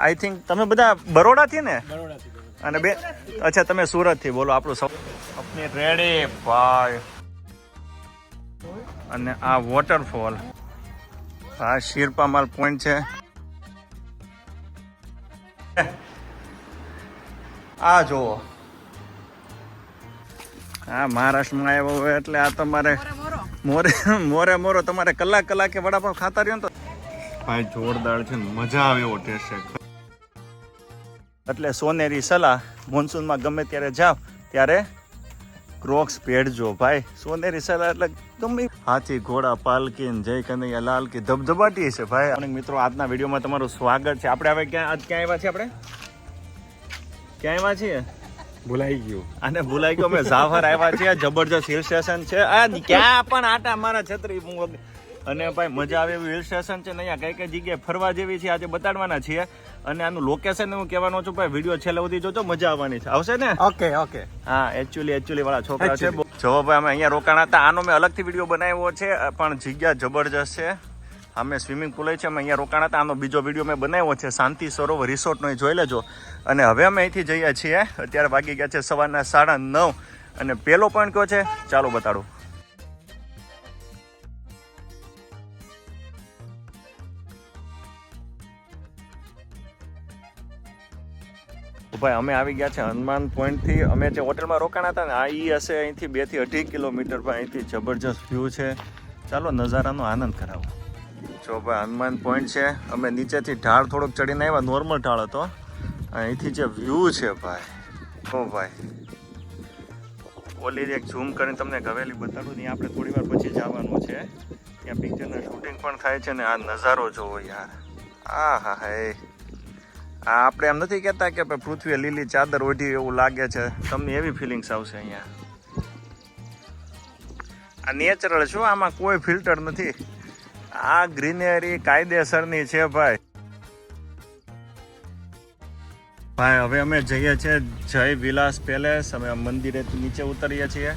I think તમે બધા બરોડાથી ને? અને બે અચ્છા તમે સુરતથી. બોલો આપણું સૌ આપની રેડી ભાઈ. અને આ વોટરફોલ, આ શિરપામાલ પોઈન્ટ છે. આ જુઓ, હા મહારાષ્ટ્રમાં આવ્યો હોય એટલે આ તમારે મોરે તમારે કલાકે વડાપાવ ખાતા રહ્યો ને તો ભાઈ જોરદાર છે ને, મજા આવે એવો ટેસ્ટ છે. એટલે સોનેરી સલાહ, મોન્સૂનમાં ગમે ત્યારે જાવ ત્યારે ક્રોક્સ પહેરજો ભાઈ. સોનેરી સલાહ એટલે ગમે હાથી ઘોડા પાલકી જય કનૈયા લાલ કી ધબધબાટી છે ભાઈ. અને મિત્રો આજના વિડીયોમાં તમારું સ્વાગત છે. આપણે હવે ક્યાં આવ્યા છીએ? આપણે ક્યાં આવ્યા છીએ? ભૂલાઈ ગયું. અને ભૂલાઈ ગયું. અમે ઝાફર આવ્યા છીએ. જબરજસ્ત હિલ સ્ટેશન છે. આ ક્યાં પણ આટા મારા છત્રી અને ભાઈ મજા આવે એવું હિલ સ્ટેશન છે ને. અહીંયા કઈ જગ્યાએ ફરવા જેવી છે આજે બતાડવાના છીએ. અને આનું લોકેશન હું કહેવાનું છું ભાઈ, વિડીયો છેલ્લે સુધી જોજો, મજા આવવાની છે. આવશે ને? ઓકે. હા એકચ્યુઅલી વાળા છોકરા છે. જો ભાઈ અમે અહીંયા રોકાણા હતા. આનો મેં અલગથી વિડીયો બનાવ્યો છે, પણ જગ્યા જબરજસ્ત છે. અમે સ્વિમિંગ પુલ છે, અમે અહીંયા રોકાણા હતા. આનો બીજો વિડીયો મેં બનાવ્યો છે શાંતિ સરોવર રિસોર્ટનો, એ જોઈ લેજો. અને હવે અમે અહીંથી જઈએ છીએ. અત્યારે વાગી ગયા છે સવારના 9:30. અને પહેલો પોઈન્ટ કયો છે ચાલો બતાડું. ભાઈ અમે આવી ગયા છે હનુમાન પોઈન્ટથી. અમે જે હોટલમાં રોકાણા હતા ને આ ઈ હશે અહીંથી 2 થી 2.5 કિલોમીટર. ભાઈ અહીંથી જબરજસ્ત વ્યૂ છે. ચાલો નજારાનો આનંદ કરાવો. જો ભાઈ હનુમાન પોઈન્ટ છે. અમે નીચેથી ઢાળ થોડોક ચડીને આવ્યા, નોર્મલ ઢાળ હતો. અહીંથી જે વ્યૂ છે ભાઈ, ઓ ભાઈ ઓલી એક ઝૂમ કરીને તમને ગવેલી બતાડું. ત્યાં આપણે થોડી વાર પછી જવાનું છે. ત્યાં પિક્ચરના શૂટિંગ પણ થાય છે ને આ નજારો જોવો યાર. હા આ આપણે એમ નથી કહેતા કે પૃથ્વીએ લીલી ચાદર ઓઢી એવું લાગે છે. તમને એવી ફિલિંગ્સ આવશે અહીંયા. આ નેચરલ શું, આમાં કોઈ ફિલ્ટર નથી. આ ગ્રીનરી કાયદેસરની છે ભાઈ. હવે અમે જઈએ છીએ જય વિલાસ પેલેસ. અમે મંદિરે નીચે ઉતરીએ છીએ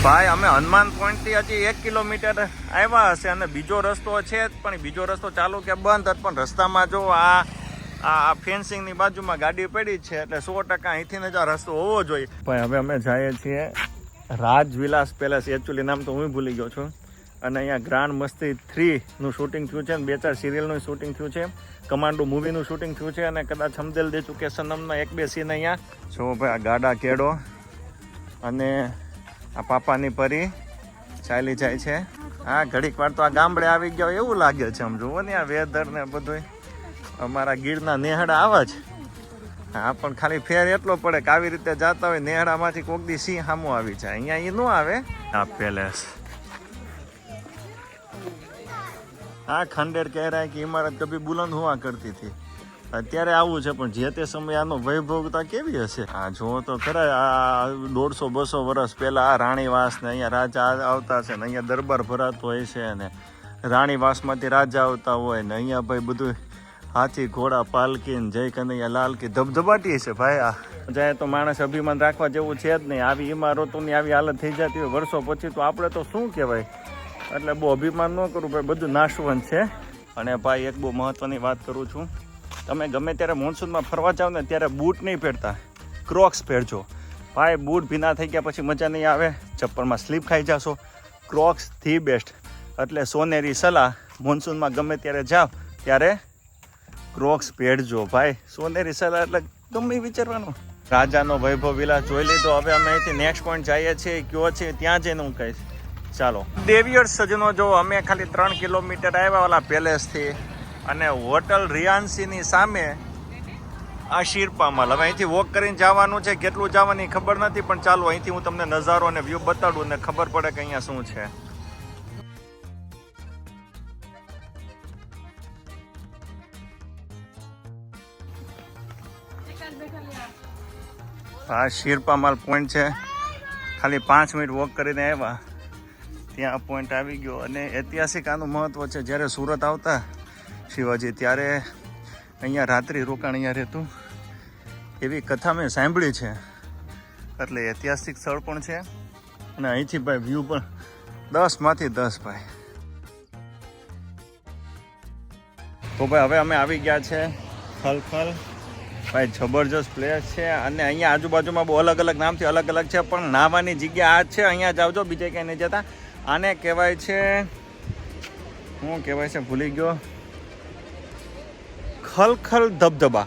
ભાઈ. અમે હનુમાન પોઈન્ટથી હજી 1 કિલોમીટર આવ્યા હશે અને બીજો રસ્તો છે, પણ બીજો રસ્તો ચાલુ કે બંધ. પણ રસ્તામાં જો આ ફેન્સિંગની બાજુમાં ગાડી પડી છે, એટલે 100% અહીંથી જ આ રસ્તો હોવો જોઈએ ભાઈ. હવે અમે જઈએ છીએ રાજવિલાસ પેલેસ. એકચ્યુઅલી નામ તો હું ભૂલી ગયો છું. અને અહીંયા ગ્રાન્ડ મસ્તી 3નું શૂટિંગ થયું છે, 2-4 સિરિયલનું શૂટિંગ થયું છે, કમાન્ડો મૂવીનું શૂટિંગ થયું છે, અને કદાચ હમદેલ દે ચુકે સનમના 1-2 સીન અહીંયા. જો ભાઈ આ ગાડા કેડો અને આ પાપાની પરી ચાલી જાય છે. હા ઘડીક વાર તો આ ગામડે આવી ગયો એવું લાગે છે. આમ જુઓ ને આ વેધર ને બધું. અમારા ગીરના નેહડા આવા જ. હા પણ ખાલી ફેર એટલો પડે કે આવી રીતે જતા હોય નેહડામાંથી કોક દી સિંહ સામો આવી જાય. અહીંયા એ ન આવે. આ પેલેસ, હા ખંડેર કહ રહા કે ઇમારત કભી બુલંદ હુઆ કરતી હતી. અત્યારે આવું છે, પણ જે તે સમયે આનો વૈભવતા કેવી હશે. આ જુઓ તો ખરા, આ 150-200 વર્ષ પહેલા આ રાણીવાસ ને અહીંયા રાજા આવતા છે ને અહીંયા દરબાર ભરાતો હોય છે ને રાણીવાસમાંથી રાજા આવતા હોય ને અહીંયા ભાઈ બધું હાથી ઘોડા પાલકી જય કનૈયા લાલ કી ધબધબાટી છે ભાઈ. આ જાય તો માણસ અભિમાન રાખવા જેવું છે જ નહીં. આવી ઇમારતોની આવી હાલત થઈ જતી હોય વર્ષો પછી તો આપણે તો શું કહેવાય. એટલે બહુ અભિમાન ન કરું ભાઈ, બધું નાશવંત છે. અને ભાઈ એક બહુ મહત્વની વાત કરું છું, તમે ગમે ત્યારે મોન્સૂનમાં ફરવા જાઓ ને ત્યારે બૂટ નહીં પહેરતા, ક્રોક્સ પહેરજો ભાઈ. બૂટ ભીના થઈ ગયા પછી મજા નહીં આવે, ચપ્પલમાં સ્લીપ ખાઈ જશો. Crocs the best. એટલે સોનેરી સલાહ, મોન્સૂનમાં ગમે ત્યારે જાઓ ત્યારે ક્રોક્સ પહેરજો ભાઈ. સોનેરી સલાહ એટલે ગમે વિચારવાનું. રાજાનો વૈભવ વિલાસ જોઈ લીધો. હવે અમે અહીંથી નેક્સ્ટ પોઈન્ટ જઈએ છીએ, કયો છે ત્યાં જઈને હું કહીશ. ચાલો દેવીયર સજનો, જો અમે ખાલી 3 કિલોમીટર આવ્યા ઓલા પેલેસથી. અને હોટલ રિયાન્સીની સામે આ શિરપામાલ. હવે અહીંથી વોક કરીને જવાનું છે, કેટલું જવાની ખબર નથી, પણ ચાલો અહીંથી હું તમને નજારો અને વ્યૂ બતાડું ને ખબર પડે કે અહીંયા શું છે. આ શિરપામાલ પોઈન્ટ છે. ખાલી 5 મિનિટ વોક કરીને આવ્યા ત્યાં પોઈન્ટ આવી ગયો. અને ઐતિહાસિક આનું મહત્વ છે. જ્યારે સુરત આવતા શિવાજી ત્યારે અહીંયા રાત્રિ રોકાણ અહીંયા રહેતું એવી કથા મેં સાંભળી છે. એટલે ઐતિહાસિક સ્થળ પણ છે. અને અહીંથી ભાઈ વ્યૂ પણ 10 માંથી 10 ભાઈ. તો ભાઈ હવે અમે આવી ગયા છે ખલખલ. ભાઈ જબરજસ્ત પ્લેસ છે અને અહીંયા આજુબાજુમાં બહુ અલગ અલગ નામથી અલગ અલગ છે, પણ નાહવાની જગ્યા આ જ છે. અહીંયા જ આવજો, બીજે ક્યાંય નહીં જતા. આને કહેવાય છે, શું કહેવાય છે ભૂલી ગયો, ખલખલ ધબધબા.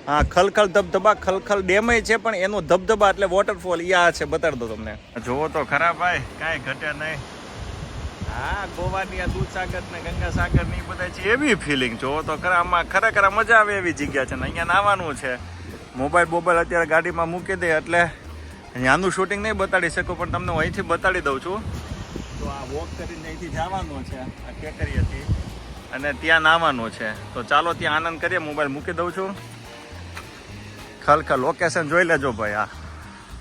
હા, ખલખલ ધબધબા. ખલખલ ડેમ છે, પણ એનો ધબધબા એટલે વોટરફોલ આ છે. બતાડી દો તમને. જોવો તો ખરા ભાઈ, કાંઈ ઘટે નહીં. હા, ગોવાની આ દૂધસાગર ને ગંગાસાગર ની બધા છે એવી ફિલિંગ. જોવો તો ખરા, આમાં ખરેખર મજા આવે એવી જગ્યા છે ને અહીંયા નાવાનું છે. મોબાઈલ અત્યારે ગાડીમાં મૂકી દે એટલે ત્યાંનું શૂટિંગ નહીં બતાડી શકું, પણ તમને હું અહીંથી બતાડી દઉં છું. તો આ વોક કરીને અહીંથી જવાનું છે આ ટેકરીએથી, અને ત્યાં નાવાનું છે. તો ચાલો ત્યાં આનંદ કરીએ. મોબાઈલ મૂકી દઉં છું. ખલખલ લોકેશન જોઈ લેજો ભાઈ.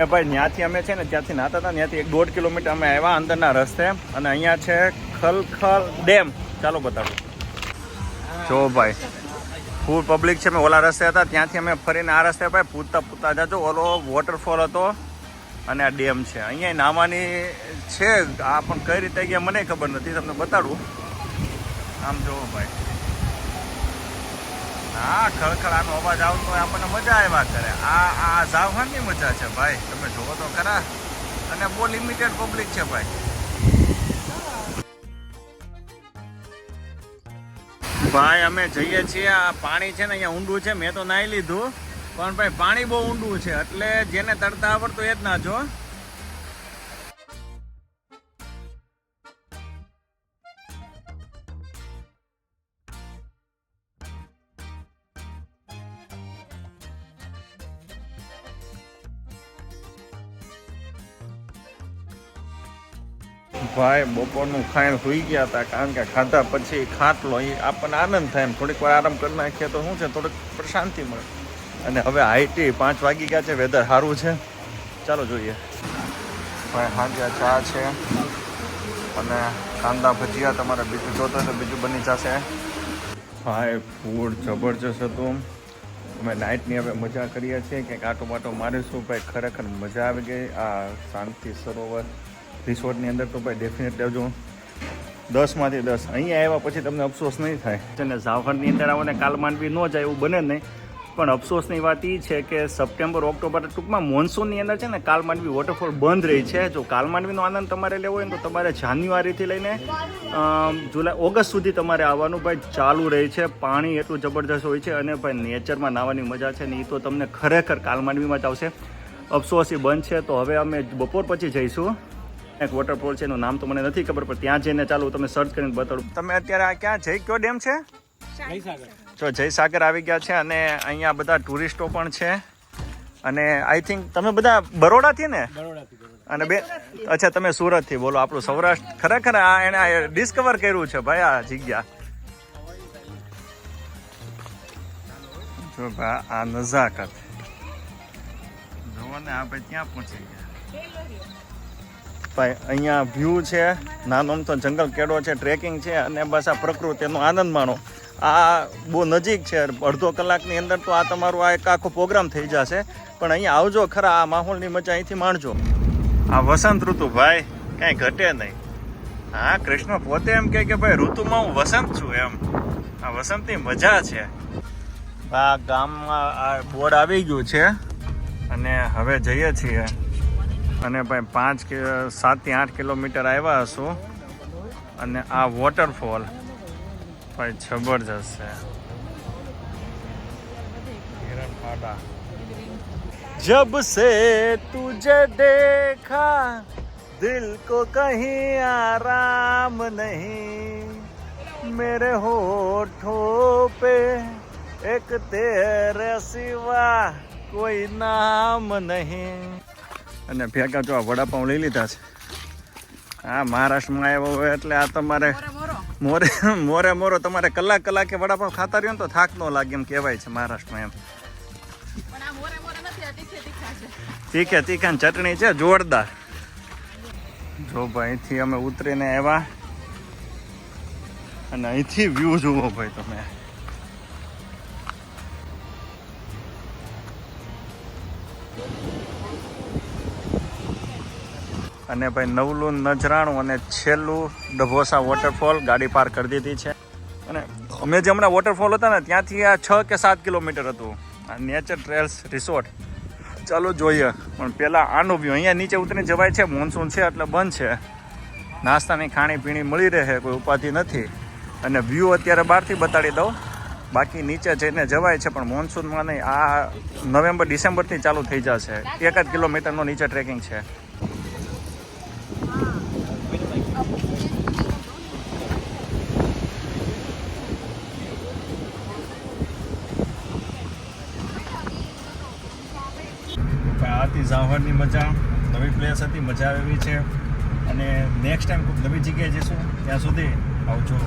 આ ભાઈ ત્યાંથી અમે છે ને ત્યાંથી નાતા હતા, ત્યાંથી 1-1.5 કિલોમીટર અમે આવ્યા અંદરના રસ્તે, અને અહીંયા છે ખલખલ ડેમ. ચાલો બતાવું. જો ભાઈ ફૂલ પબ્લિક છે. મેં ઓલા રસ્તે હતા ત્યાંથી અમે ફરીને આ રસ્તે ભાઈ પૂછતા જાજો. ઓલો વોટરફોલ હતો અને આ ડેમ છે. અહીંયા નાવાની છે. આ પણ કઈ રીતે ગયા મને ખબર નથી, તમને બતાડું. આમ જોવો ભાઈ. હા, ખળખળાનો અવાજ આવતો હોય આપણને મજા આવ્યા કરે. આ ઝાવવાની મજા છે ભાઈ, તમે જોવો તો ખરા. અને બહુ લિમિટેડ પબ્લિક છે ભાઈ. ભાઈ અમે જઈએ છીએ. આ પાણી છે ને અહીંયા ઊંડું છે. મેં તો નાહી લીધું, પણ ભાઈ પાણી બહુ ઊંડું છે, એટલે જેને તરતા આવડતું એ જ નાજો. ભાઈ બપોરનું ખાઈને સુઈ ગયા હતા, કારણ કે ખાધા પછી ખાટલો એ આપણને આનંદ થાય. એમ થોડીક વાર આરામ કરી નાખીએ તો શું છે, થોડીક શાંતિ મળે. અને હવે હાઈટી 5 વાગી ગયા છે, વેધર સારું છે. ચાલો જોઈએ. ભાઈ સાંજે ચા છે અને કાંદા ભજીયા. તમારે બીજું જોતો હોય તો બીજું બની જશે. ભાઈ ફૂડ જબરજસ્ત હતું. અમે નાઇટની હવે મજા કરીએ છીએ કે આટો બાટો મારીશું. ભાઈ ખરેખર મજા આવી ગઈ આ શાંતિ સરોવર રિસોર્ટની અંદર. તો ભાઈ ડેફિનેટલી આવજો. 10માંથી 10. અહીંયા આવ્યા પછી તમને અફસોસ નહીં થાય. અને ઝાવખંડની અંદર આવો ને કાલમાંડવી ન જાય એવું બને નહીં, પણ અફસોસની વાત એ છે કે સપ્ટેમ્બર ઓક્ટોબર ટૂંકમાં મોન્સૂનની અંદર છે ને કાલમાંડવી વોટરફોલ બંધ રહી છે. જો કાલમાંડવીનો આનંદ તમારે લેવો હોય ને તો તમારે જાન્યુઆરીથી લઈને જુલાઈ ઓગસ્ટ સુધી તમારે આવવાનું ભાઈ ચાલુ રહે છે. પાણી એટલું જબરજસ્ત હોય છે અને ભાઈ નેચરમાં નાહવાની મજા છે ને એ તો તમને ખરેખર કાલમાંડવીમાં જ આવશે. અફસોસ એ બંધ છે. તો હવે અમે બપોર પછી જઈશું. એક વોટરફોલ છે, એનું નામ તો મને નથી ખબર, પણ ત્યાં જઈને ચાલો તમે સર્ચ કરીને બતાડું. તમે અત્યારે આ ક્યાં જઈ કયો ડેમ છે? જો જયસાગર આવી ગયા છે. અને અહીંયા બધા ટુરિસ્ટો પણ છે. અને આઈ થિંક તમે બધા બરોડાથી ને? અને અચ્છા તમે સુરતથી. બોલો, આપણું સૌરાષ્ટ્ર ખરેખર આ એને ડિસ્કવર કર્યું છે ભાઈ આ જગ્યા. જો ભાઈ આ નજાકત જો ને, આ ભાઈ ત્યાં પહોંચી ગયા ભાઈ. અહીંયા વ્યૂ છે, નાનો તો જંગલ કેળો છે, ટ્રેકિંગ છે, અને બસ આ પ્રકૃતિનો આનંદ માણો. આ બહુ નજીક છે. અડધો કલાકની અંદર તો આ તમારું આ એક આખો પ્રોગ્રામ થઈ જશે. પણ અહીંયા આવજો ખરા, આ માહોલની મજા અહીંથી માણજો. આ વસંત ઋતુ ભાઈ કાંઈ ઘટે નહીં. હા, કૃષ્ણ પોતે એમ કહે કે ભાઈ ઋતુમાં હું વસંત છું એમ. આ વસંતની મજા છે. આ ગામમાં આ બોર્ડ આવી ગયું છે અને હવે જઈએ છીએ. અને ભાઈ 7 થી 8 કિલોમીટર આવ્યા હશું. અને આ વોટરફોલ ભાઈ જબરજસ્ત છે. જબ સે તુझे देखा दिल को कहीं आराम नहीं, मेरे होठों पे एक तेरे सिवा कोई नाम नहीं. અને ભેગા જો આ વડાપાઉં લઈ લીધા છે. હા, મહારાષ્ટ્રમાં આવ્યો હોય એટલે આ તમારે મોરે તમારે કલાકે વડાપાઉં ખાતા રહ્યો ને તો થાક ન લાગે એમ કહેવાય છે મહારાષ્ટ્રમાં. એમ તીખા ચટણી છે જોરદાર. જો ભાઈ અહીંથી અમે ઉતરીને આવ્યા અને અહીંથી વ્યૂ જુઓ ભાઈ તમે. અને ભાઈ નવલું નજરાણું અને છેલ્લું ડભોસા વોટરફોલ. ગાડી પાર્ક કરી દીધી છે અને અમે જે હમણાં વોટરફોલ હતા ને ત્યાંથી આ 6 કે 7 કિલોમીટર હતું આ નેચર ટ્રેલ્સ રિસોર્ટ. ચાલો જોઈએ, પણ પહેલાં આનો વ્યૂ. અહીંયા નીચે ઉતરી જવાય છે, મોન્સૂન છે એટલે બંધ છે. નાસ્તાની ખાણીપીણી મળી રહે, કોઈ ઉપાધિ નથી. અને વ્યૂ અત્યારે બહારથી બતાડી દઉં, બાકી નીચે જઈને જવાય છે પણ મોન્સૂનમાં નહીં. આ નવેમ્બર ડિસેમ્બરથી ચાલુ થઈ જશે. 1 કિલોમીટરનો નીચે ટ્રેકિંગ છે. આથી ઝાવરની મજા, નવી પ્લેસ હતી, મજા આવી છે. અને નેક્સ્ટ ટાઈમ કોઈ નવી જગ્યાએ જઈશું. ત્યાં સુધી આવજો.